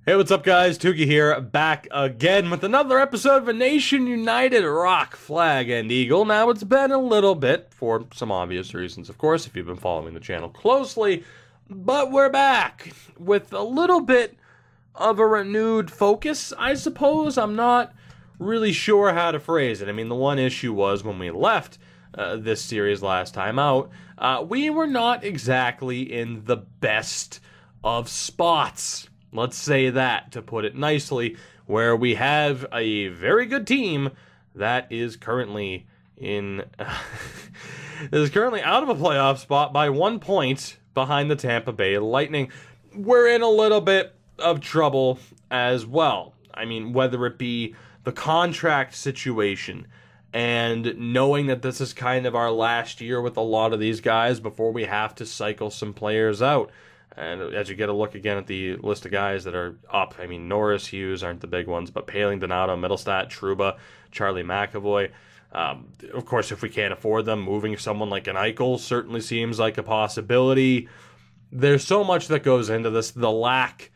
Hey, what's up, guys? Tuki here, back again with another episode of a Nation United Rock, Flag, and Eagle. Now, it's been a little bit, for some obvious reasons, of course, if you've been following the channel closely, but we're back with a little bit of a renewed focus, I suppose. I'm not really sure how to phrase it. I mean, the one issue was when we left this series last time out, we were not exactly in the best of spots. Let's say that, to put it nicely, where we have a very good team that is currently in is currently out of a playoff spot by 1 point behind the Tampa Bay Lightning. We're in a little bit of trouble as well. I mean, whether it be the contract situation and knowing that this is kind of our last year with a lot of these guys before we have to cycle some players out. And as you get a look again at the list of guys that are up, I mean, Norris, Hughes aren't the big ones, but Paling, Donato, Middlestat, Trouba, Charlie McAvoy. Of course, if we can't afford them, moving someone like an Eichel certainly seems like a possibility. There's so much that goes into this. The lack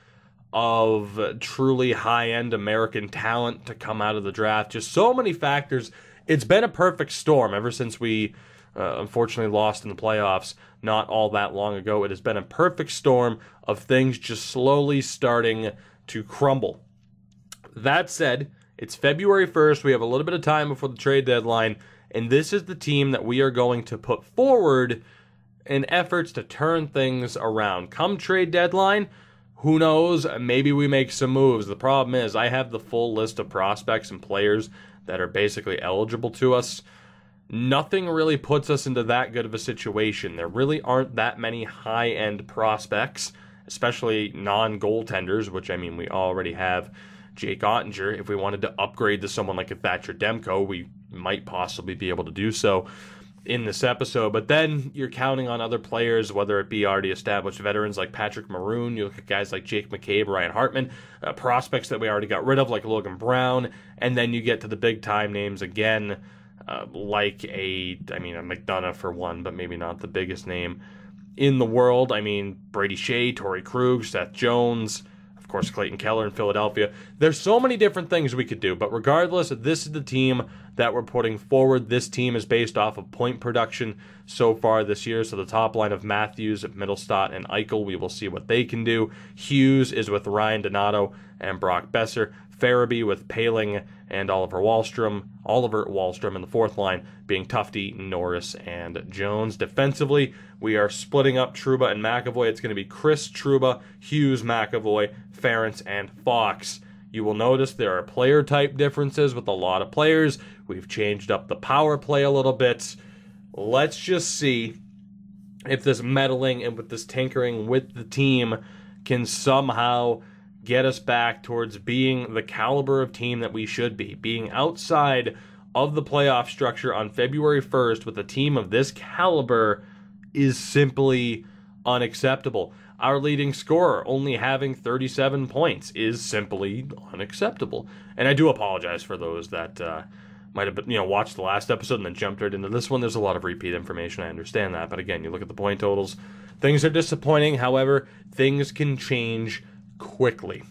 of truly high-end American talent to come out of the draft. Just so many factors. It's been a perfect storm ever since we unfortunately lost in the playoffs not all that long ago. It has been a perfect storm of things just slowly starting to crumble. That said, it's February 1st. We have a little bit of time before the trade deadline, and this is the team that we are going to put forward in efforts to turn things around. Come trade deadline, who knows, maybe we make some moves. The problem is I have the full list of prospects and players that are basically eligible to us. Nothing really puts us into that good of a situation. There really aren't that many high-end prospects, especially non-goaltenders, which, I mean, we already have Jake Ottinger. If we wanted to upgrade to someone like a Thatcher Demko, we might possibly be able to do so in this episode. But then you're counting on other players, whether it be already established veterans like Patrick Maroon, you look at guys like Jake McCabe, Ryan Hartman, prospects that we already got rid of like Logan Brown, and then you get to the big-time names again, like a McDonough for one, but maybe not the biggest name in the world. I mean, Brady Shea, Torrey Krug, Seth Jones, of course, Clayton Keller in Philadelphia. There's so many different things we could do, but regardless, this is the team that we're putting forward. This team is based off of point production so far this year, so the top line of Matthews, Middlestat, and Eichel, we will see what they can do. Hughes is with Ryan Donato and Brock Besser. Farabee with Paling and Oliver Wahlstrom in the fourth line, being Tufte, Norris, and Jones. Defensively, we are splitting up Trouba and McAvoy. It's going to be Chris, Trouba, Hughes, McAvoy, Ferentz, and Fox. You will notice there are player type differences with a lot of players. We've changed up the power play a little bit. Let's just see if this meddling and with this tinkering with the team can somehow get us back towards being the caliber of team that we should be. Being outside of the playoff structure on February 1st with a team of this caliber is simply unacceptable. Our leading scorer only having 37 points is simply unacceptable. And I do apologize for those that might have watched the last episode and then jumped right into this one. There's a lot of repeat information, I understand that. But again, you look at the point totals. Things are disappointing. However, things can change quickly.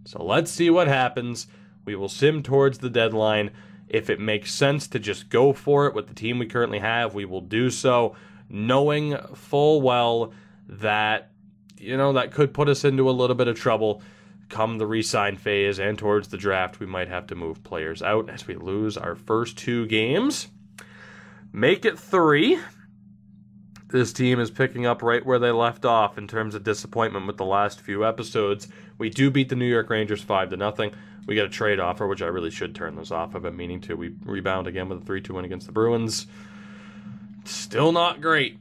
So let's see what happens. We will sim towards the deadline. If it makes sense to just go for it with the team we currently have, we will do so, knowing full well that, that could put us into a little bit of trouble come the re-sign phase and towards the draft. We might have to move players out as we lose our first 2 games. Make it 3. This team is picking up right where they left off in terms of disappointment with the last few episodes. We do beat the New York Rangers 5-0. We got a trade offer, which I really should turn this off. I've been meaning to. We rebound again with a 3-2 win against the Bruins. Still not great.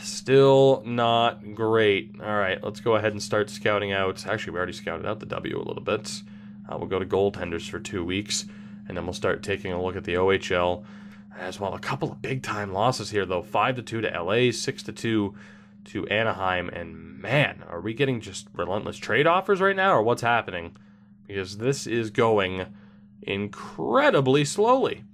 Still not great. All right, let's go ahead and start scouting out. Actually, we already scouted out the W a little bit. We'll go to goaltenders for 2 weeks, and then we'll start taking a look at the OHL as well. A couple of big-time losses here, though. 5-2 to LA, 6-2 to Anaheim. And, man, are we getting just relentless trade offers right now, or what's happening? Because this is going incredibly slowly.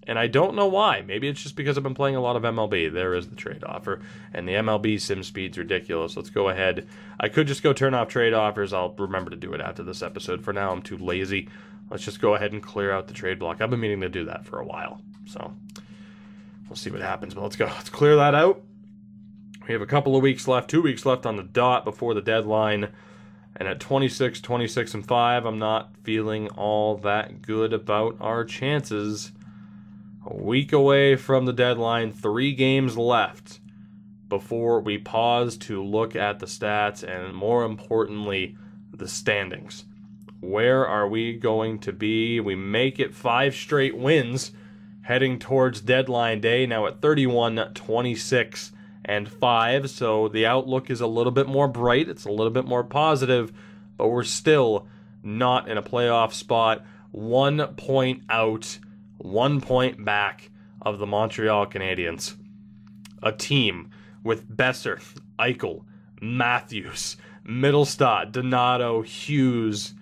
And I don't know why. Maybe it's just because I've been playing a lot of MLB. There is the trade offer. And the MLB sim speed's ridiculous. Let's go ahead. I could just go turn off trade offers. I'll remember to do it after this episode. For now, I'm too lazy. Let's just go ahead and clear out the trade block. I've been meaning to do that for a while. So we'll see what happens. But let's go. Let's clear that out. We have a couple of weeks left. 2 weeks left on the dot before the deadline. And at 26, 26, and 5, I'm not feeling all that good about our chances. A week away from the deadline, 3 games left before we pause to look at the stats and, more importantly, the standings. Where are we going to be? We make it 5 straight wins heading towards deadline day, now at 31, 26, and 5. So the outlook is a little bit more bright. It's a little bit more positive, but we're still not in a playoff spot. 1 point out, 1 point back of the Montreal Canadiens. A team with Besser, Eichel, Matthews, Middlestat, Donato, Hughes.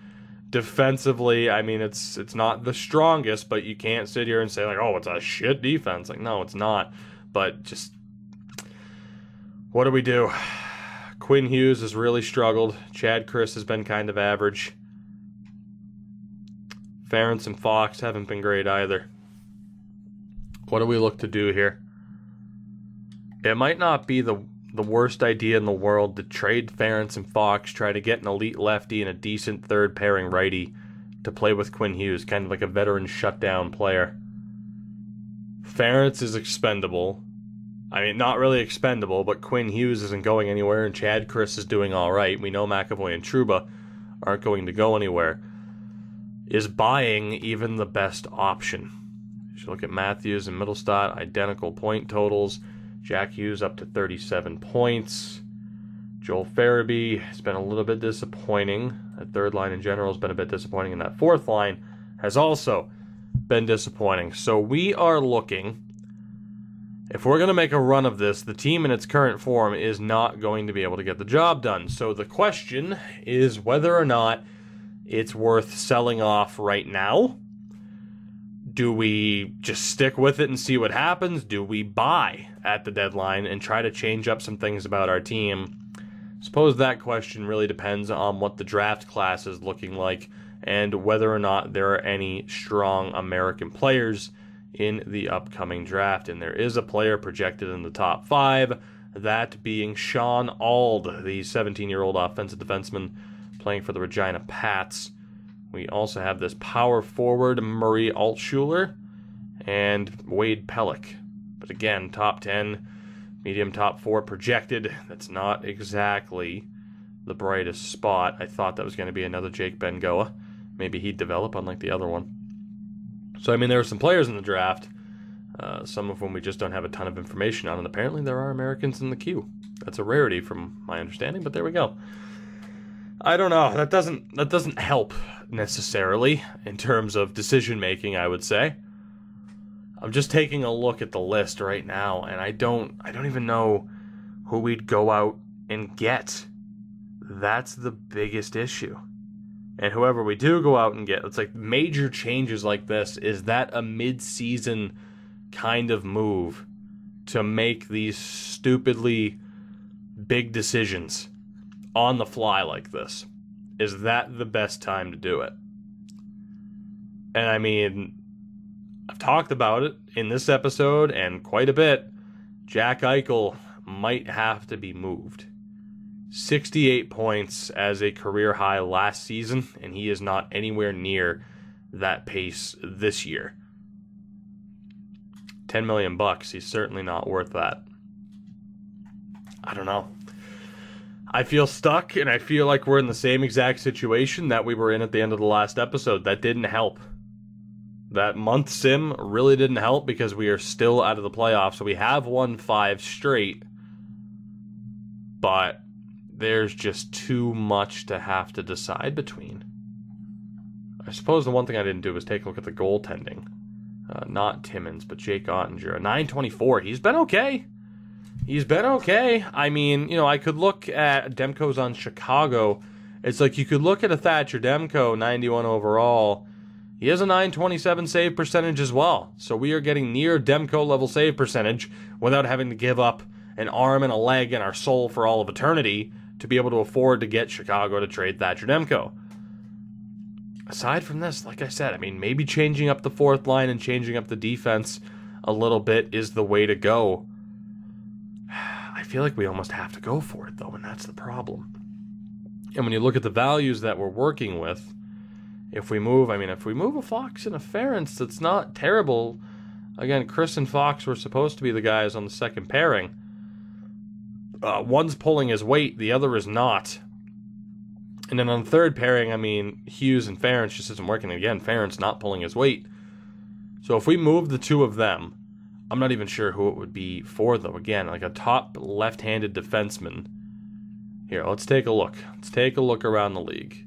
Defensively, I mean, it's not the strongest, but you can't sit here and say, like, oh, it's a shit defense. Like, no, it's not. But just, what do we do? Quinn Hughes has really struggled. Chad Chris has been kind of average. Ference and Fox haven't been great either. What do we look to do here? It might not be the worst idea in the world to trade Ference and Fox, try to get an elite lefty and a decent third pairing righty to play with Quinn Hughes, kind of like a veteran shutdown player. Ference is expendable. I mean, not really expendable, but Quinn Hughes isn't going anywhere, and Chad Chris is doing all right. We know McAvoy and Trouba aren't going to go anywhere. Is buying even the best option? You should look at Matthews and Middlestat, identical point totals. Jack Hughes up to 37 points. Joel Farabee has been a little bit disappointing. That third line in general has been a bit disappointing, and that fourth line has also been disappointing. So we are looking, if we're going to make a run of this, the team in its current form is not going to be able to get the job done. So the question is whether or not it's worth selling off right now. Do we just stick with it and see what happens? Do we buy at the deadline and try to change up some things about our team? I suppose that question really depends on what the draft class is looking like and whether or not there are any strong American players in the upcoming draft. And there is a player projected in the top 5, that being Sean Auld, the 17-year-old offensive defenseman playing for the Regina Pats. We also have this power forward, Murray Altshuler, and Wade Pellick. But again, top 10, medium top 4 projected. That's not exactly the brightest spot. I thought that was going to be another Jake Bengoa. Maybe he'd develop, unlike the other one. So, I mean, there are some players in the draft, some of whom we just don't have a ton of information on, and apparently there are Americans in the queue. That's a rarity from my understanding, but there we go. I don't know. That doesn't help necessarily in terms of decision making, I would say. I'm just taking a look at the list right now, and I don't even know who we'd go out and get. That's the biggest issue. And whoever we do go out and get, it's like major changes like this, is that a mid-season kind of move to make these stupidly big decisions on the fly like this? Is that the best time to do it? And I mean, I've talked about it in this episode and quite a bit. Jack Eichel might have to be moved. 68 points as a career high last season, and he is not anywhere near that pace this year. $10 million, he's certainly not worth that. I don't know. I feel stuck, and I feel like we're in the same exact situation that we were in at the end of the last episode. That didn't help. That month sim really didn't help because we are still out of the playoffs. So we have won 5 straight, but there's just too much to have to decide between. I suppose the one thing I didn't do was take a look at the goaltending. Not Timmins, but Jake Ottinger. 924. He's been okay. He's been okay. I mean, you know, I could look at Demko's on Chicago. It's like you could look at a Thatcher Demko, 91 overall. He has a 927 save percentage as well. So we are getting near Demko level save percentage without having to give up an arm and a leg and our soul for all of eternity to be able to afford to get Chicago to trade Thatcher Demko. Aside from this, like I said, I mean, maybe changing up the fourth line and changing up the defense a little bit is the way to go. I feel like we almost have to go for it, though, and that's the problem. And when you look at the values that we're working with, if we move a Fox and a Ferentz, that's not terrible. Again, Chris and Fox were supposed to be the guys on the second pairing. One's pulling his weight, the other is not. And then on the third pairing, I mean, Hughes and Ferentz just isn't working. Again, Ferentz not pulling his weight. So if we move the two of them, I'm not even sure who it would be for, though. Again, like a top left-handed defenseman. Here, let's take a look. Let's take a look around the league.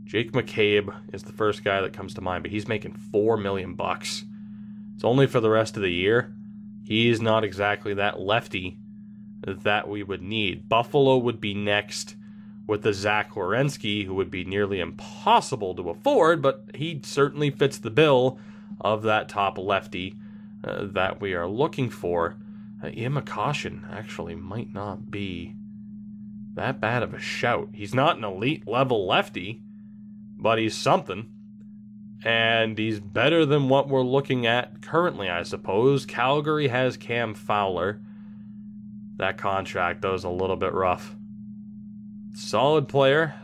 Jake McCabe is the first guy that comes to mind, but he's making $4 million. It's only for the rest of the year. He's not exactly that lefty that we would need. Buffalo would be next with the Zach Werenski, who would be nearly impossible to afford, but he certainly fits the bill of that top lefty that we are looking for. Ian McCoshen actually might not be that bad of a shout. He's not an elite level lefty, but he's something. And he's better than what we're looking at currently, I suppose. Calgary has Cam Fowler. That contract, though, is a little bit rough. Solid player.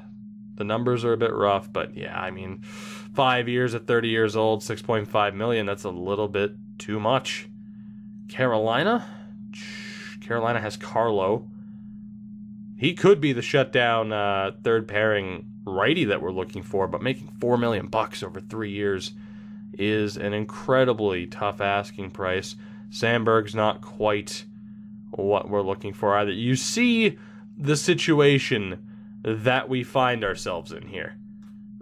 The numbers are a bit rough, but yeah, I mean, 5 years at 30 years old, $6.5 million, that's a little bit too much. Carolina has Carlo. He could be the shutdown third pairing righty that we're looking for, but making $4 million over 3 years is an incredibly tough asking price. Sandberg's not quite what we're looking for either. You see the situation that we find ourselves in here.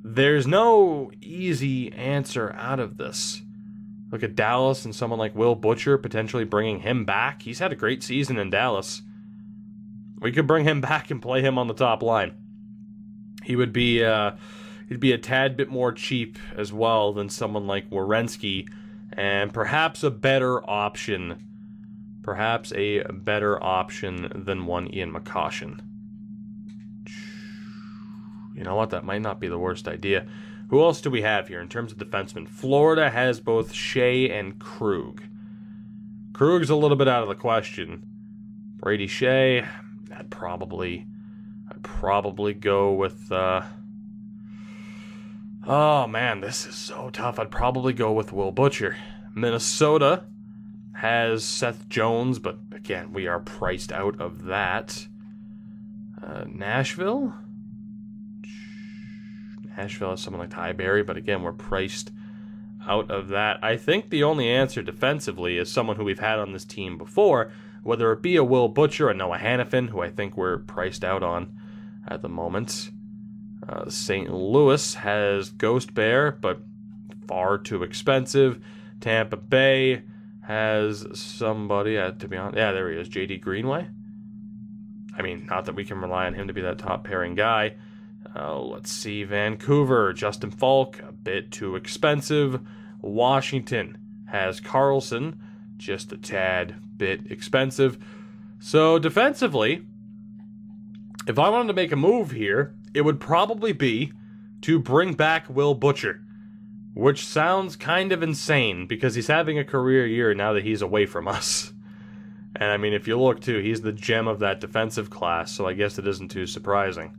There's no easy answer out of this. Look at Dallas and someone like Will Butcher, potentially bringing him back. He's had a great season in Dallas. We could bring him back and play him on the top line. He would be he'd be a tad bit more cheap as well than someone like Werenski, and perhaps a better option. Perhaps a better option than one Ian McCoshen. You know what? That might not be the worst idea. Who else do we have here in terms of defensemen? Florida has both Shea and Krug. Krug's a little bit out of the question. Brady Shea, I'd probably go with... oh man, this is so tough. I'd probably go with Will Butcher. Minnesota has Seth Jones, but again, we are priced out of that. Nashville has someone like Ty Berry, but again, we're priced out of that. I think the only answer defensively is someone who we've had on this team before, whether it be a Will Butcher or Noah Hannafin, who I think we're priced out on at the moment. St. Louis has Ghost Bear, but far too expensive. Tampa Bay has somebody, to be honest, yeah, there he is, J.D. Greenway. I mean, not that we can rely on him to be that top pairing guy. Let's see, Vancouver, Justin Falk, a bit too expensive. Washington has Carlson, just a tad bit expensive. So defensively, if I wanted to make a move here, it would probably be to bring back Will Butcher, which sounds kind of insane because he's having a career year now that he's away from us. And I mean, if you look too, he's the gem of that defensive class, so I guess it isn't too surprising.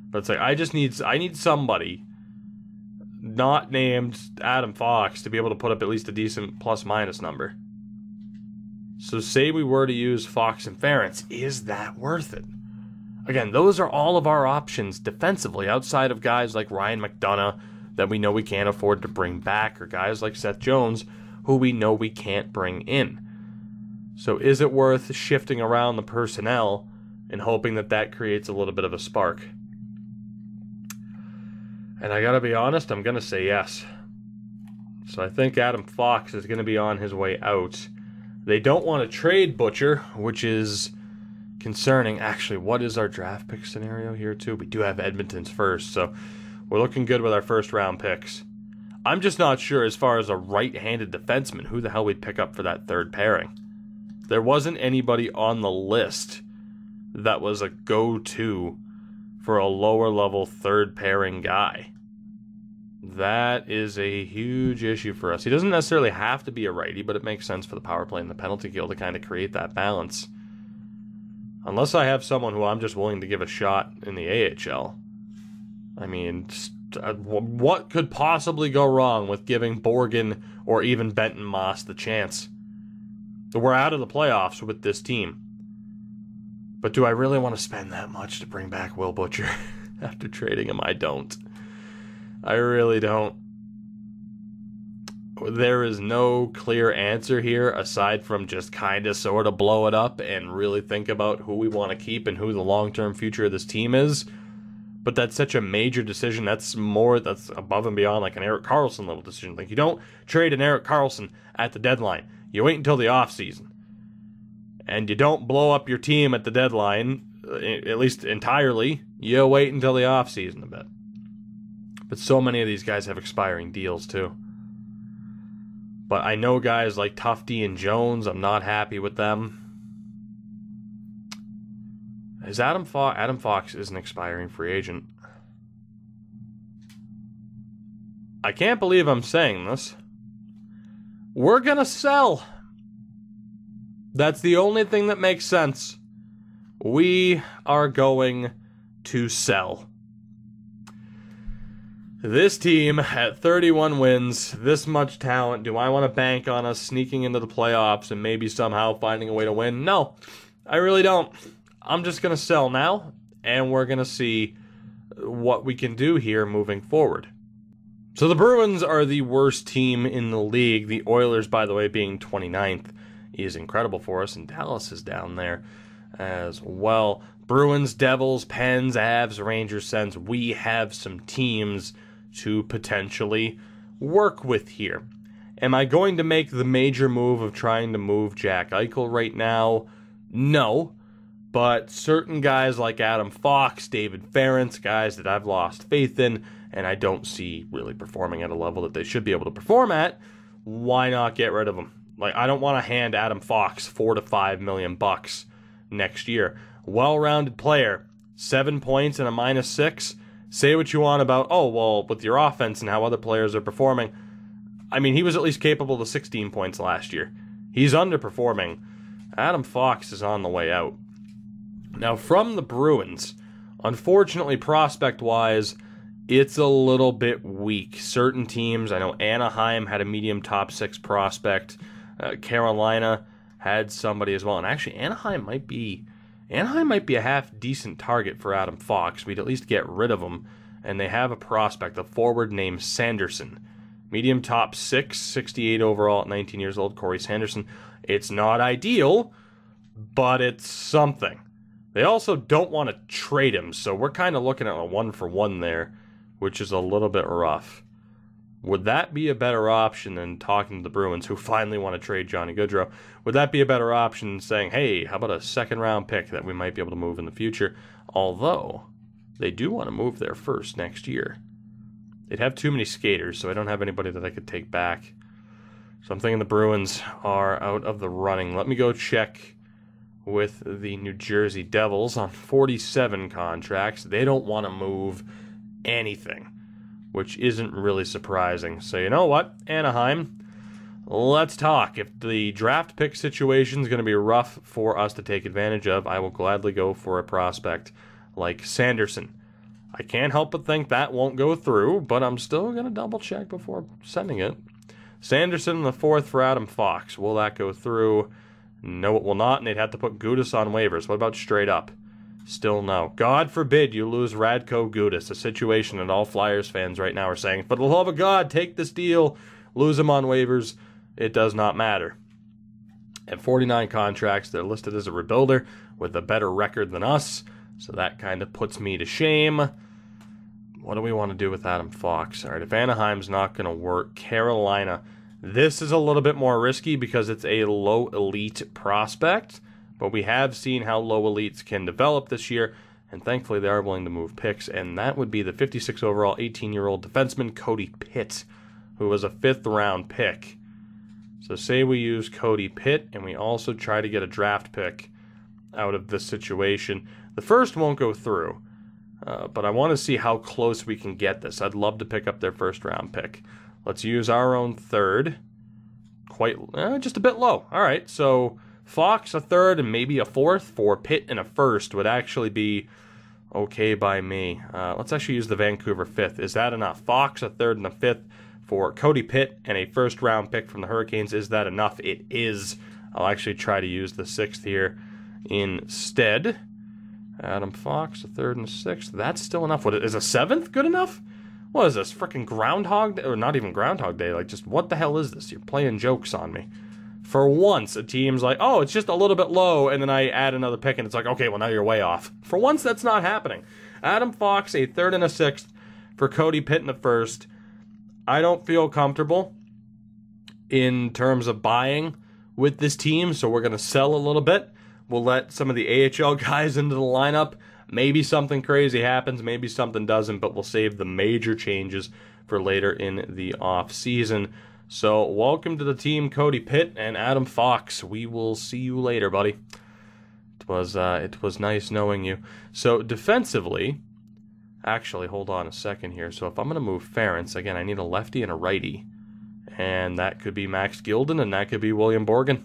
But it's like, I need somebody not named Adam Fox to be able to put up at least a decent plus-minus number. So say we were to use Fox and Ferentz, is that worth it? Again, those are all of our options defensively outside of guys like Ryan McDonough that we know we can't afford to bring back, or guys like Seth Jones who we know we can't bring in. So is it worth shifting around the personnel and hoping that that creates a little bit of a spark? And I gotta be honest, I'm gonna say yes. So I think Adam Fox is gonna be on his way out. They don't want to trade Butcher, which is concerning. Actually, what is our draft pick scenario here too? We do have Edmonton's first, so we're looking good with our first round picks. I'm just not sure as far as a right-handed defenseman who the hell we'd pick up for that third pairing. There wasn't anybody on the list that was a go-to for a lower-level third pairing guy. That is a huge issue for us. He doesn't necessarily have to be a righty, but it makes sense for the power play and the penalty kill to kind of create that balance. Unless I have someone who I'm just willing to give a shot in the AHL. I mean, what could possibly go wrong with giving Borgen or even Benton Moss the chance? We're out of the playoffs with this team. But do I really want to spend that much to bring back Will Butcher after trading him? I don't. I really don't. There is no clear answer here aside from just kind of sort of blow it up and really think about who we want to keep and who the long-term future of this team is. But that's such a major decision. That's above and beyond like an Erik Karlsson level decision. Like, you don't trade an Erik Karlsson at the deadline. You wait until the offseason. And you don't blow up your team at the deadline, at least entirely. You wait until the offseason a bit. But so many of these guys have expiring deals too. But I know guys like Tufte and Jones, I'm not happy with them. Is Adam Fox is an expiring free agent. I can't believe I'm saying this. We're gonna sell. That's the only thing that makes sense. We are going to sell. This team at 31 wins, this much talent, do I want to bank on us sneaking into the playoffs and maybe somehow finding a way to win? No, I really don't. I'm just going to sell now, and we're going to see what we can do here moving forward. So the Bruins are the worst team in the league. The Oilers, by the way, being 29th, is incredible for us, and Dallas is down there as well. Bruins, Devils, Pens, Avs, Rangers, Sens. We have some teams to potentially work with here. Am I going to make the major move of trying to move Jack Eichel right now? No. But certain guys like Adam Fox, David Ferentz, guys that I've lost faith in, and I don't see really performing at a level that they should be able to perform at, why not get rid of them? Like, I don't want to hand Adam Fox $4 to $5 million next year. Well-rounded player, 7 points and a -6. Say what you want about, oh, well, with your offense and how other players are performing. I mean, he was at least capable of 16 points last year. He's underperforming. Adam Fox is on the way out. Now, from the Bruins, unfortunately, prospect-wise, it's a little bit weak. Certain teams, I know Anaheim had a medium top 6 prospect. Carolina had somebody as well. And actually, Anaheim might be a half-decent target for Adam Fox. We'd at least get rid of him. And they have a prospect, a forward named Sanderson. Medium top 6, 68 overall at 19 years old, Corey Sanderson. It's not ideal, but it's something. They also don't want to trade him, so we're kind of looking at a 1-for-1 there, which is a little bit rough. Would that be a better option than talking to the Bruins, who finally want to trade Johnny Gaudreau? Would that be a better option than saying, hey, how about a second-round pick that we might be able to move in the future? Although, they do want to move there first next year. They'd have too many skaters, so I don't have anybody that I could take back. So I'm thinking the Bruins are out of the running. Let me go check with the New Jersey Devils on 47 contracts. They don't want to move anything, which isn't really surprising. So you know what, Anaheim, let's talk. If the draft pick situation is going to be rough for us to take advantage of, I will gladly go for a prospect like Sanderson. I can't help but think that won't go through, but I'm still going to double check before sending it. Sanderson in the 4th for Adam Fox. Will that go through? No, it will not, and they'd have to put Gudas on waivers. What about straight up? Still no. God forbid you lose Radko Gudas, a situation that all Flyers fans right now are saying, for the love of God, take this deal, lose him on waivers. It does not matter. At 49 contracts, they're listed as a rebuilder with a better record than us, so that kind of puts me to shame. What do we want to do with Adam Fox? All right, if Anaheim's not going to work, Carolina. This is a little bit more risky because it's a low elite prospect, but we have seen how low elites can develop this year, and thankfully they are willing to move picks, and that would be the 56 overall 18-year-old defenseman Cody Pitt, who was a 5th round pick. So say we use Cody Pitt, and we also try to get a draft pick out of this situation. The first won't go through, but I want to see how close we can get this. I'd love to pick up their 1st round pick. Let's use our own 3rd. Just a bit low. All right, so Fox a 3rd and maybe a 4th for Pitt and a 1st would actually be okay by me. Let's actually use the Vancouver 5th. Is that enough? Fox a 3rd and a 5th for Cody Pitt and a 1st round pick from the Hurricanes. Is that enough? It is. I'll actually try to use the 6th here instead. Adam Fox, a 3rd and a 6th. That's still enough. What is a 7th good enough? What is this? Freaking Groundhog Day? Or not even Groundhog Day. Like, just what the hell is this? You're playing jokes on me. For once, a team's like, oh, it's just a little bit low, and then I add another pick, and it's like, okay, well, now you're way off. For once, that's not happening. Adam Fox, a 3rd and a 6th for Cody Pitt in the 1st. I don't feel comfortable in terms of buying with this team, so we're going to sell a little bit. We'll let some of the AHL guys into the lineup. Maybe something crazy happens, maybe something doesn't, but we'll save the major changes for later in the off-season. So welcome to the team, Cody Pitt and Adam Fox. We will see you later, buddy. It was nice knowing you. So defensively, actually, hold on a second here. So if I'm going to move Ference, again, I need a lefty and a righty. And that could be Max Gilden, and that could be William Borgen.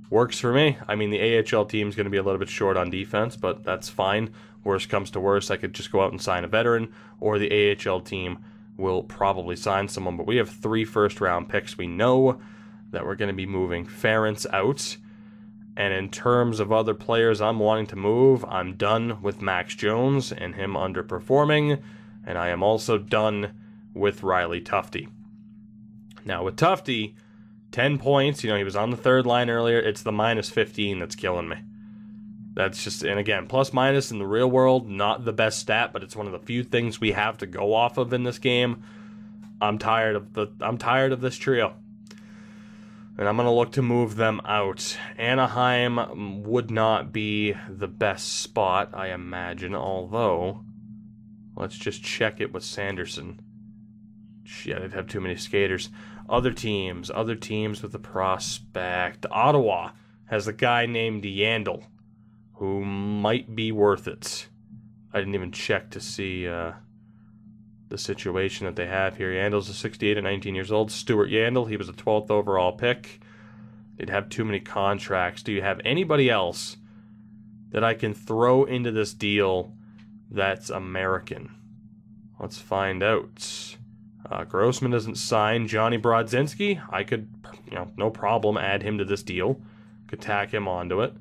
Works for me. I mean, the AHL team's going to be a little bit short on defense, but that's fine. Worst comes to worst, I could just go out and sign a veteran, or the AHL team will probably sign someone. But we have 3 first-round picks. We know that we're going to be moving Ference out. And in terms of other players I'm wanting to move, I'm done with Max Jones and him underperforming. And I am also done with Riley Tufte. Now, with Tufte, 10 points. He was on the 3rd line earlier. It's the minus 15 that's killing me. That's just, and again, plus minus in the real world, not the best stat, but it's one of the few things we have to go off of in this game. I'm tired of this trio. And I'm going to look to move them out. Anaheim would not be the best spot, I imagine, although let's just check it with Sanderson. Shit, I'd have too many skaters. Other teams with a prospect. Ottawa has a guy named Yandel who might be worth it. I didn't even check to see the situation that they have here. Yandel's a 68 at 19 years old. Stuart Yandel, he was a 12th overall pick. They'd have too many contracts. Do you have anybody else that I can throw into this deal that's American? Let's find out. Grossman doesn't sign. Johnny Brodzinski, I could, no problem, add him to this deal. Could tack him onto it.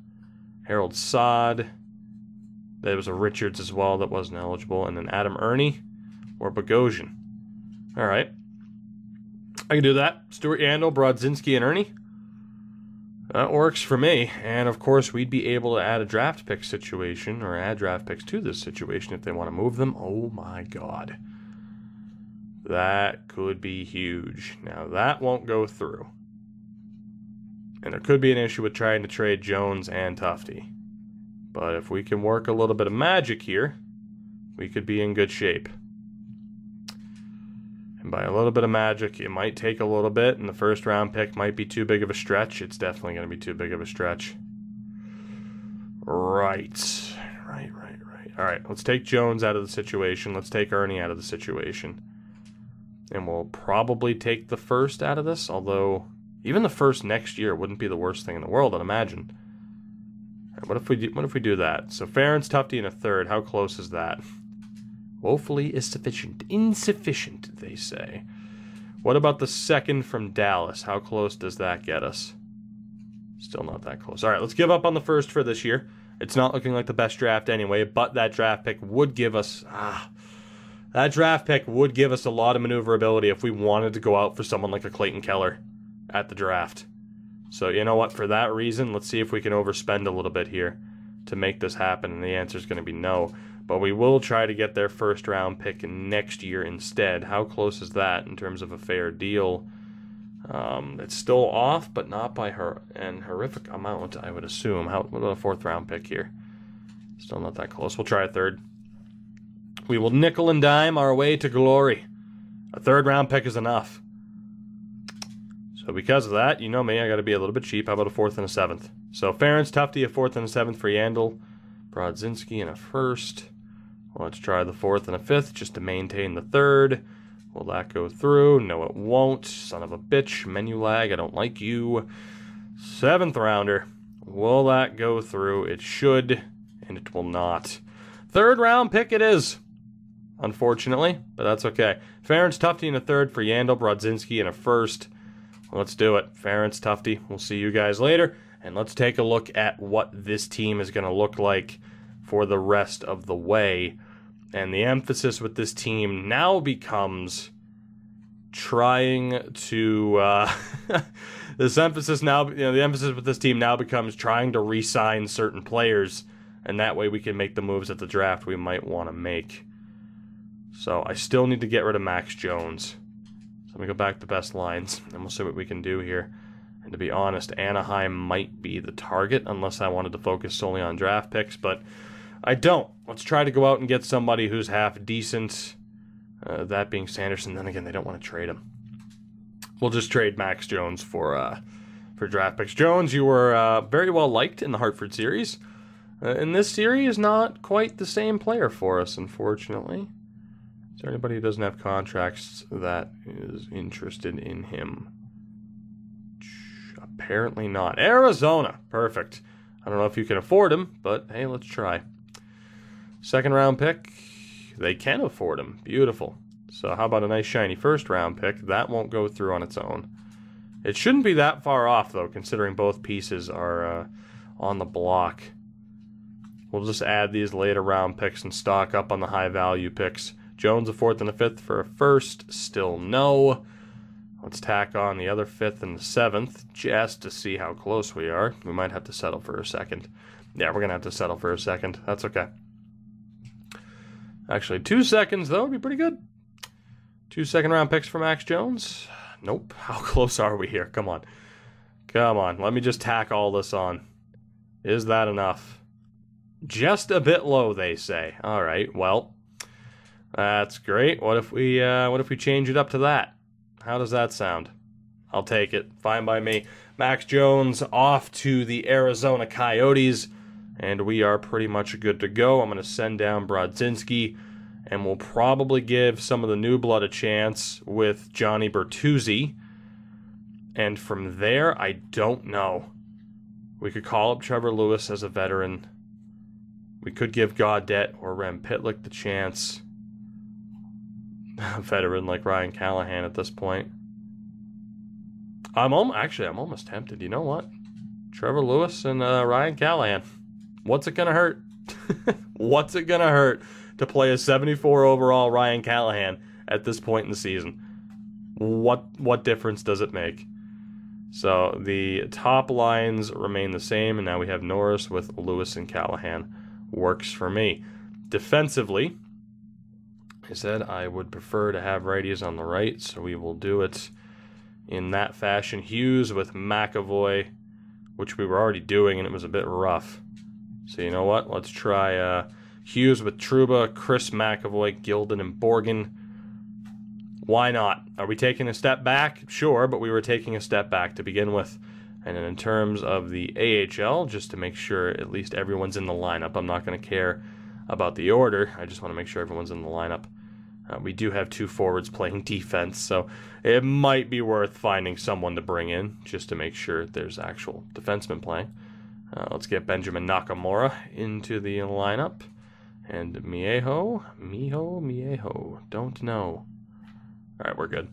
Harold Saad. There was a Richards as well that wasn't eligible. And then Adam Ernie or Bogosian. All right. I can do that. Stuart Yandel, Brodzinski, and Ernie. That works for me. And, of course, we'd be able to add a draft pick situation or add draft picks to this situation if they want to move them. Oh, my God. That could be huge. Now, that won't go through. And there could be an issue with trying to trade Jones and Tufte. But if we can work a little bit of magic here, we could be in good shape. And by a little bit of magic, it might take a little bit, and the 1st round pick might be too big of a stretch. It's definitely going to be too big of a stretch. Right. All right, let's take Jones out of the situation. Let's take Ernie out of the situation. And we'll probably take the 1st out of this, although even the 1st next year wouldn't be the worst thing in the world, I'd imagine. Right, what if we do that? So Ference, Tufte, and a 3rd. How close is that? Woefully insufficient, they say. What about the 2nd from Dallas? How close does that get us? Still not that close. All right, let's give up on the 1st for this year. It's not looking like the best draft anyway, but that draft pick would give us... that draft pick would give us a lot of maneuverability if we wanted to go out for someone like a Clayton Keller at the draft. So you know what? For that reason, let's see if we can overspend a little bit here to make this happen, and the answer is going to be no. But we will try to get their 1st round pick next year instead. How close is that in terms of a fair deal? It's still off, but not by an horrific amount, I would assume. What about a 4th round pick here? Still not that close. We'll try a 3rd. We will nickel and dime our way to glory. A 3rd round pick is enough. So because of that, you know me, I got to be a little bit cheap. How about a 4th and a 7th? So Ference, Tufte, a 4th and a 7th for Yandel. Brodzinski and a 1st. Let's try the 4th and a 5th just to maintain the 3rd. Will that go through? No, it won't. Son of a bitch. Menu lag. I don't like you. 7th rounder. Will that go through? It should, and it will not. 3rd round pick it is. Unfortunately, but that's okay. Ference, Tufte and a 3rd for Yandel, Brodzinski and a 1st. Let's do it. Ference, Tufte. We'll see you guys later. And let's take a look at what this team is going to look like for the rest of the way. And the emphasis with this team now becomes trying to... the emphasis with this team now becomes trying to re-sign certain players. And that way we can make the moves at the draft we might want to make. So I still need to get rid of Max Jones. So let me go back to best lines, and we'll see what we can do here. And to be honest, Anaheim might be the target, unless I wanted to focus solely on draft picks, but I don't. Let's try to go out and get somebody who's half decent. That being Sanderson, then again, they don't want to trade him. We'll just trade Max Jones for draft picks. Jones, you were very well liked in the Hartford series. In this series, not quite the same player for us, unfortunately. Is there anybody who doesn't have contracts that is interested in him? Apparently not. Arizona. Perfect. I don't know if you can afford him, but hey, let's try. 2nd round pick. They can afford him. Beautiful. So how about a nice shiny 1st round pick? That won't go through on its own. It shouldn't be that far off, though, considering both pieces are on the block. We'll just add these later round picks and stock up on the high value picks. Jones a 4th and a 5th for a 1st. Still no. Let's tack on the other 5th and the 7th just to see how close we are. We might have to settle for a 2nd. Yeah, we're going to have to settle for a 2nd. That's okay. Actually, 2 seconds, though, would be pretty good. 2 second-round picks for Max Jones. Nope. How close are we here? Come on. Come on. Let me just tack all this on. Is that enough? Just a bit low, they say. All right, well... That's great. What if we change it up to that? How does that sound? I'll take it. Fine by me. Max Jones off to the Arizona Coyotes, and we are pretty much good to go. I'm going to send down Brodzinski, and we'll probably give some of the new blood a chance with Johnny Bertuzzi. And from there, I don't know. We could call up Trevor Lewis as a veteran. We could give Gaudette or Rem Pitlick the chance. A veteran like Ryan Callahan at this point. I'm almost tempted. You know what? Trevor Lewis and Ryan Callahan. What's it gonna hurt? What's it gonna hurt to play a 74 overall Ryan Callahan at this point in the season? What difference does it make? So the top lines remain the same, and now we have Norris with Lewis and Callahan. Works for me. Defensively, I said I would prefer to have righties on the right, so we will do it in that fashion. Hughes with McAvoy, which we were already doing, and it was a bit rough. So you know what? Let's try Hughes with Trouba, Chris McAvoy, Gilden, and Borgen. Why not? Are we taking a step back? Sure, but we were taking a step back to begin with. And in terms of the AHL, just to make sure at least everyone's in the lineup, I'm not going to care about the order. I just want to make sure everyone's in the lineup. We do have 2 forwards playing defense, so it might be worth finding someone to bring in just to make sure there's actual defensemen playing. Let's get Benjamin Nakamura into the lineup. And Miho, don't know. All right, we're good.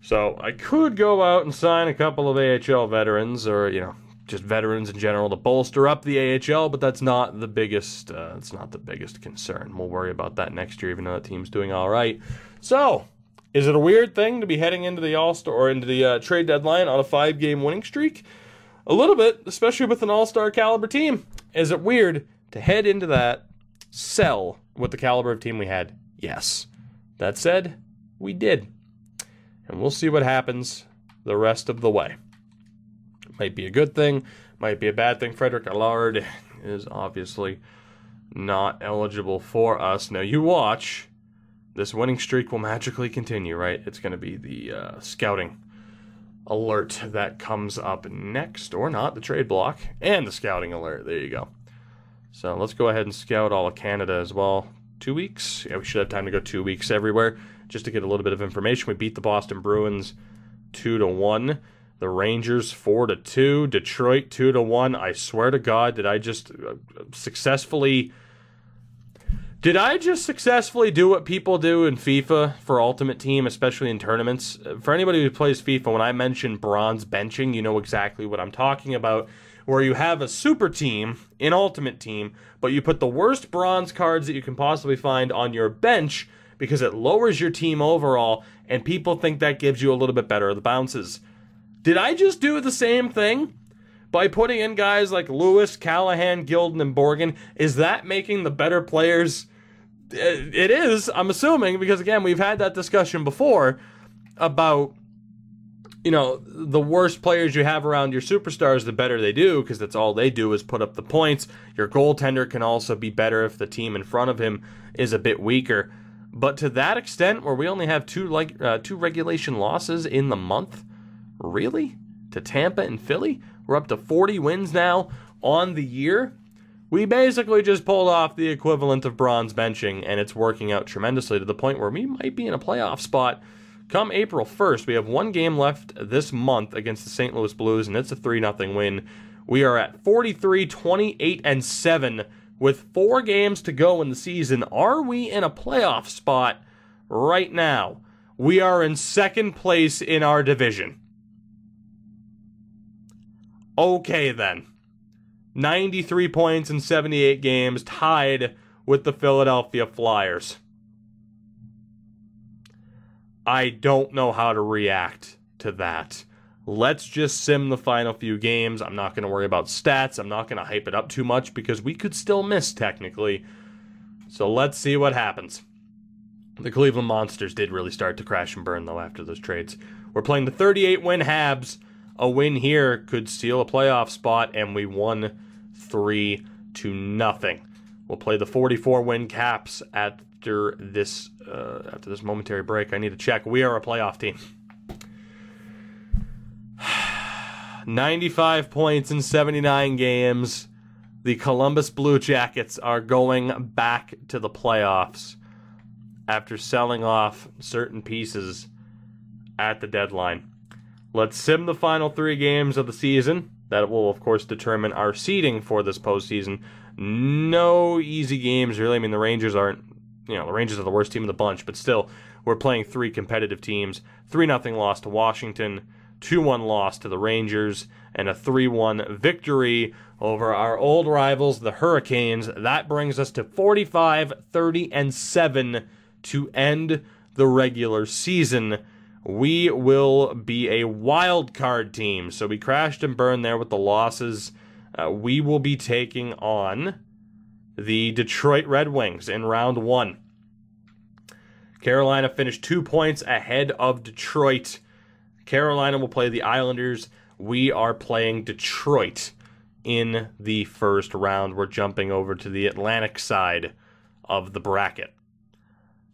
So I could go out and sign a couple of AHL veterans, or just veterans in general to bolster up the AHL, but that's not the biggest. It's not the biggest concern. We'll worry about that next year, even though that team's doing all right. So, is it a weird thing to be heading into the All-Star or into the trade deadline on a 5-game winning streak? A little bit, especially with an All-Star caliber team. Is it weird to head into that, sell with the caliber of team we had? Yes. That said, we did. And we'll see what happens the rest of the way. Might be a good thing, might be a bad thing. Frederick Allard is obviously not eligible for us. Now you watch, this winning streak will magically continue, right? It's going to be the scouting alert that comes up next, or not, the trade block, and the scouting alert. There you go. So let's go ahead and scout all of Canada as well. 2 weeks? Yeah, we should have time to go 2 weeks everywhere just to get a little bit of information. We beat the Boston Bruins 2-1. The Rangers 4-2. Detroit 2-1. I swear to God, did I just successfully do what people do in FIFA for Ultimate Team, especially in tournaments? For anybody who plays FIFA, when I mention bronze benching, you know exactly what I'm talking about, where you have a super team in Ultimate Team, but you put the worst bronze cards that you can possibly find on your bench because it lowers your team overall, and people think that gives you a little bit better of the bounces. Did I just do the same thing? By putting in guys like Lewis, Callahan, Gilden, and Borgen, is that making the better players? It is, I'm assuming, because again, we've had that discussion before about, you know, the worse players you have around your superstars, the better they do, because that's all they do is put up the points. Your goaltender can also be better if the team in front of him is a bit weaker. But to that extent, where we only have two regulation losses in the month, really? To Tampa and Philly? We're up to 40 wins now on the year. We basically just pulled off the equivalent of bronze benching, and it's working out tremendously to the point where we might be in a playoff spot come April 1st. We have one game left this month against the St. Louis Blues, and it's a 3-0 win. We are at 43, 28, and 7 with 4 games to go in the season. Are we in a playoff spot right now? We are in second place in our division. Okay, then. 93 points in 78 games, tied with the Philadelphia Flyers. I don't know how to react to that. Let's just sim the final few games. I'm not going to worry about stats. I'm not going to hype it up too much because we could still miss, technically. So let's see what happens. The Cleveland Monsters did really start to crash and burn, though, after those trades. We're playing the 38-win Habs. A win here could steal a playoff spot, and we won 3-0. We'll play the 44-win Caps after this momentary break. I need to check. We are a playoff team. 95 points in 79 games. The Columbus Blue Jackets are going back to the playoffs after selling off certain pieces at the deadline. Let's sim the final 3 games of the season. That will, of course, determine our seeding for this postseason. No easy games, really. I mean, the Rangers aren't, the Rangers are the worst team of the bunch, but still, we're playing 3 competitive teams. 3-0 loss to Washington, 2-1 loss to the Rangers, and a 3-1 victory over our old rivals, the Hurricanes. That brings us to 45, 30, and 7 to end the regular season. We will be a wild card team, so we crashed and burned there with the losses. We will be taking on the Detroit Red Wings in round 1. Carolina finished 2 points ahead of Detroit. Carolina will play the Islanders. We are playing Detroit in the first round. We're jumping over to the Atlantic side of the bracket.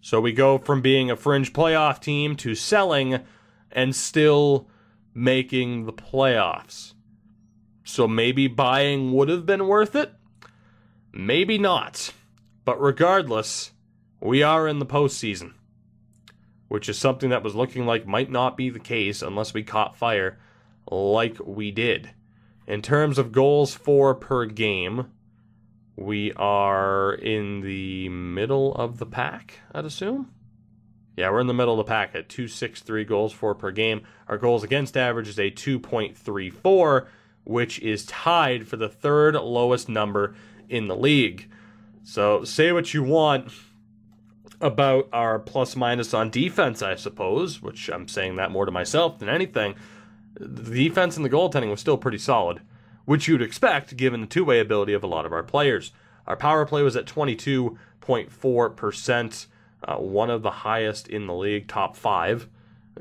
So we go from being a fringe playoff team to selling and still making the playoffs. So maybe buying would have been worth it. Maybe not. But regardless, we are in the postseason, which is something that was looking like might not be the case unless we caught fire like we did. In terms of goals for per game, we are in the middle of the pack, I'd assume. Yeah, we're in the middle of the pack at 2.63 goals for per game. Our goals against average is a 2.34, which is tied for the 3rd lowest number in the league. So say what you want about our plus minus on defense, I suppose, which I'm saying that more to myself than anything. The defense and the goaltending was still pretty solid, which you'd expect given the two-way ability of a lot of our players. Our power play was at 22.4%, one of the highest in the league, top 5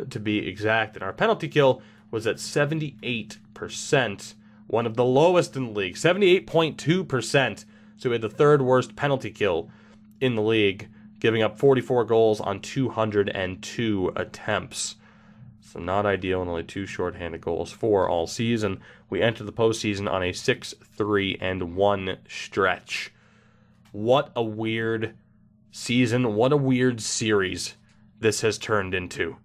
to be exact. And our penalty kill was at 78%, one of the lowest in the league, 78.2%. So we had the 3rd worst penalty kill in the league, giving up 44 goals on 202 attempts. So not ideal, and only 2 shorthanded goals for all season. We enter the postseason on a 6-3-1 stretch. What a weird season. What a weird series this has turned into.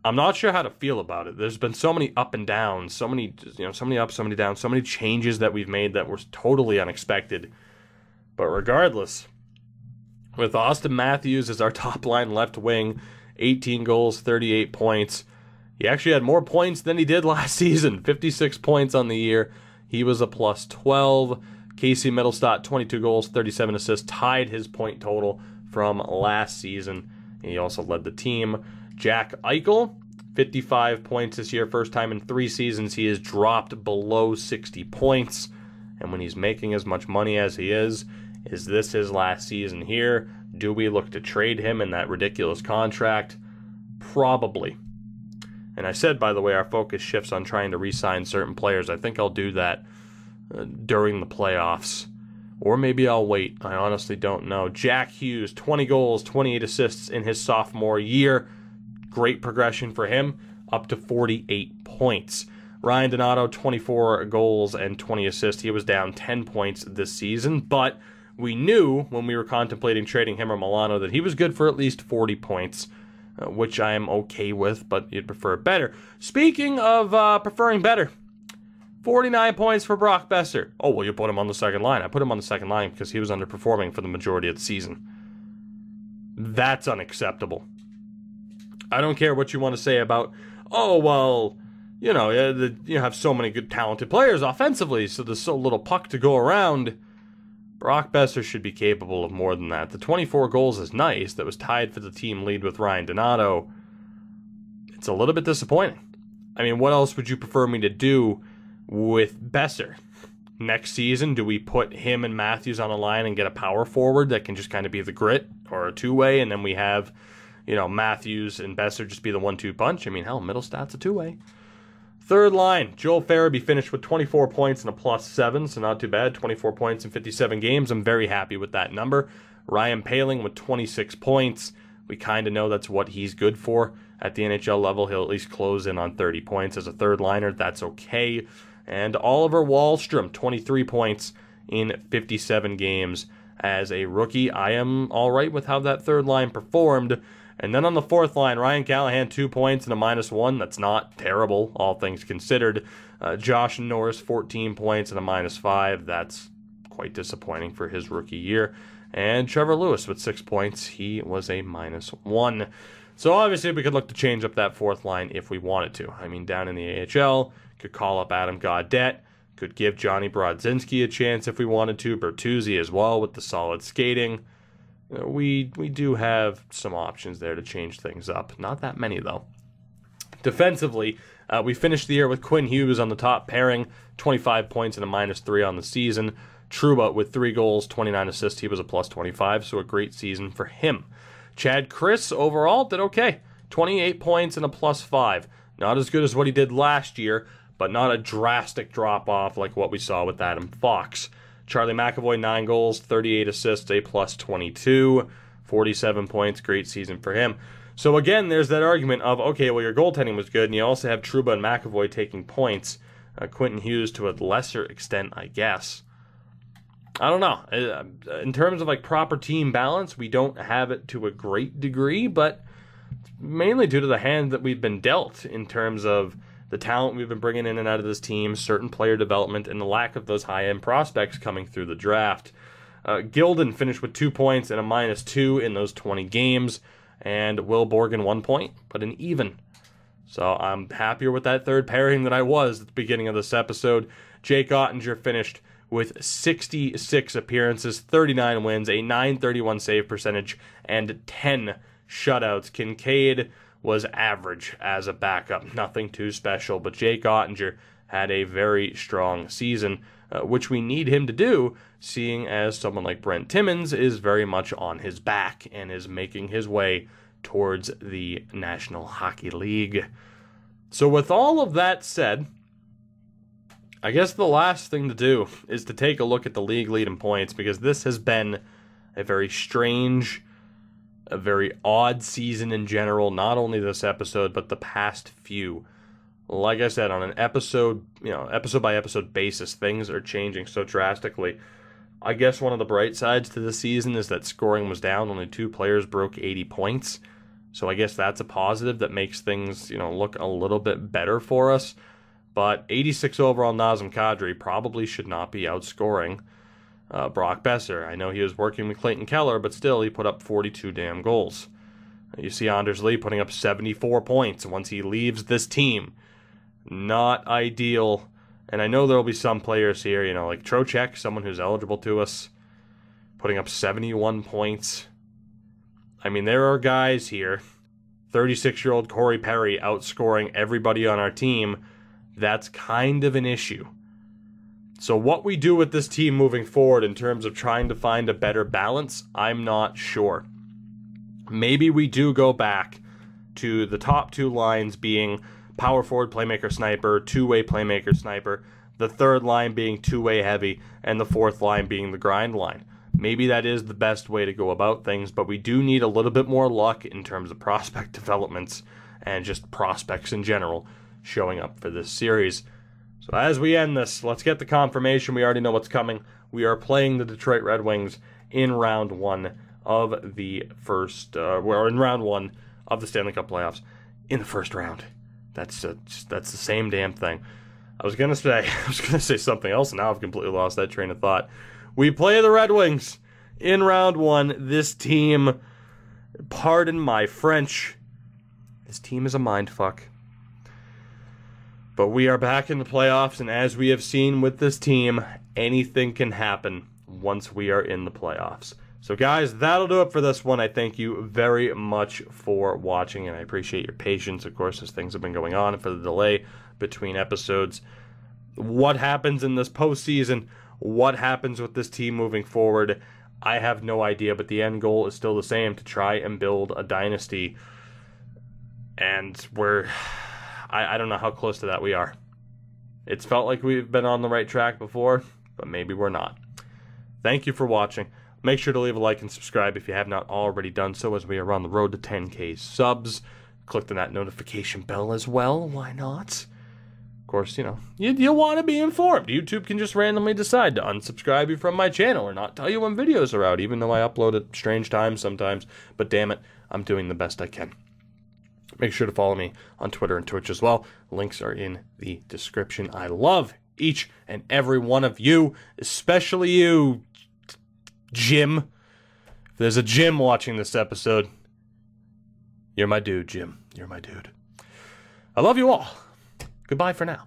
I'm not sure how to feel about it. There's been so many up and downs, so many ups, so many downs, so many changes that we've made that were totally unexpected. But regardless, with Austin Matthews as our top line left wing, 18 goals, 38 points. He actually had more points than he did last season, 56 points on the year. He was a plus 12. Casey Middlestat, 22 goals, 37 assists, tied his point total from last season. He also led the team. Jack Eichel, 55 points this year. First time in 3 seasons he has dropped below 60 points. And when he's making as much money as he is this his last season here? Do we look to trade him in that ridiculous contract? Probably. And I said, by the way, our focus shifts on trying to re-sign certain players. I think I'll do that during the playoffs. Or maybe I'll wait. I honestly don't know. Jack Hughes, 20 goals, 28 assists in his sophomore year. Great progression for him, up to 48 points. Ryan Donato, 24 goals and 20 assists. He was down 10 points this season, but we knew when we were contemplating trading him or Milano that he was good for at least 40 points, which I am okay with, but you'd prefer better. Speaking of preferring better, 49 points for Brock Besser. Oh, well, you put him on the second line. I put him on the second line because he was underperforming for the majority of the season. That's unacceptable. I don't care what you want to say about, oh, well, you have so many good talented players offensively, so there's so little puck to go around. Brock Besser should be capable of more than that. The 24 goals is nice. That was tied for the team lead with Ryan Donato. It's a little bit disappointing. I mean, what else would you prefer me to do with Besser? Next season, do we put him and Matthews on a line and get a power forward that can just kind of be the grit or a two-way, and then we have, Matthews and Besser just be the 1-2 punch? I mean, hell, Middlestat's a two-way. Third line, Joel Farabee finished with 24 points and a plus 7, so not too bad. 24 points in 57 games. I'm very happy with that number. Ryan Poehling with 26 points. We kind of know that's what he's good for. At the NHL level, he'll at least close in on 30 points as a third liner. That's okay. And Oliver Wahlstrom, 23 points in 57 games as a rookie. I am all right with how that third line performed. And then on the fourth line, Ryan Callahan, 2 points and a -1. That's not terrible, all things considered. Josh Norris, 14 points and a -5. That's quite disappointing for his rookie year. And Trevor Lewis with 6 points. He was a -1. So obviously we could look to change up that fourth line if we wanted to. I mean, down in the AHL, could call up Adam Gaudette, could give Johnny Brodzinski a chance if we wanted to. Bertuzzi as well with the solid skating. We do have some options there to change things up. Not that many, though. Defensively, we finished the year with Quinn Hughes on the top pairing, 25 points and a -3 on the season. Trouba with 3 goals, 29 assists. He was a plus 25, so a great season for him. Chad Chris overall did okay. 28 points and a plus 5. Not as good as what he did last year, but not a drastic drop-off like what we saw with Adam Fox. Charlie McAvoy, 9 goals, 38 assists, a plus 22, 47 points, great season for him. So again, there's that argument of, okay, well, your goaltending was good, and you also have Trouba and McAvoy taking points. Quentin Hughes to a lesser extent, I guess. I don't know. In terms of like proper team balance, we don't have it to a great degree, but mainly due to the hand that we've been dealt in terms of the talent we've been bringing in and out of this team, certain player development, and the lack of those high-end prospects coming through the draft. Gilden finished with 2 points and a -2 in those 20 games, and Will Borgen 1 point, but an even. So I'm happier with that third pairing than I was at the beginning of this episode. Jake Ottinger finished with 66 appearances, 39 wins, a .931 save percentage, and 10 shutouts. Kincaid was average as a backup, nothing too special, but Jake Ottinger had a very strong season, which we need him to do, seeing as someone like Brent Timmins is very much on his back and is making his way towards the National Hockey League. So with all of that said, I guess the last thing to do is to take a look at the league lead in points, because this has been a very strange a very odd season in general, not only this episode, but the past few. Like I said, on an episode by episode basis, things are changing so drastically. I guess one of the bright sides to the season is that scoring was down. Only 2 players broke 80 points. So I guess that's a positive that makes things, look a little bit better for us. But 86 overall Nazem Kadri probably should not be outscoring Brock Besser. I know he was working with Clayton Keller, but still he put up 42 damn goals. You see Anders Lee putting up 74 points once he leaves this team. Not ideal. And I know there will be some players here, like Trocheck, someone who's eligible to us, putting up 71 points. I mean, there are guys here, 36-year-old Corey Perry outscoring everybody on our team. That's kind of an issue. So what we do with this team moving forward in terms of trying to find a better balance, I'm not sure. Maybe we do go back to the top 2 lines being power forward, playmaker, sniper, two-way playmaker, sniper, the third line being two-way heavy, and the fourth line being the grind line. Maybe that is the best way to go about things, but we do need a little bit more luck in terms of prospect developments and just prospects in general showing up for this series. So as we end this, let's get the confirmation. We already know what's coming. We are playing the Detroit Red Wings in round 1 of the first, in round 1 of the Stanley Cup playoffs in the first round. That's the same damn thing. I was gonna say something else, and now I've completely lost that train of thought. We play the Red Wings in round 1. This team, pardon my French, this team is a mindfuck. But we are back in the playoffs, and as we have seen with this team, anything can happen once we are in the playoffs. So guys, that'll do it for this one. I thank you very much for watching, and I appreciate your patience, of course, as things have been going on, and for the delay between episodes. What happens in this postseason? What happens with this team moving forward? I have no idea, but the end goal is still the same, to try and build a dynasty. And I don't know how close to that we are. It's felt like we've been on the right track before, but maybe we're not. Thank you for watching. Make sure to leave a like and subscribe if you have not already done so, as we are on the road to 10K subs. Click on that notification bell as well. Why not? Of course, you want to be informed. YouTube can just randomly decide to unsubscribe you from my channel or not tell you when videos are out, even though I upload at strange times sometimes. But damn it, I'm doing the best I can. Make sure to follow me on Twitter and Twitch as well. Links are in the description. I love each and every one of you, especially you, Jim. If there's a Jim watching this episode, you're my dude, Jim. You're my dude. I love you all. Goodbye for now.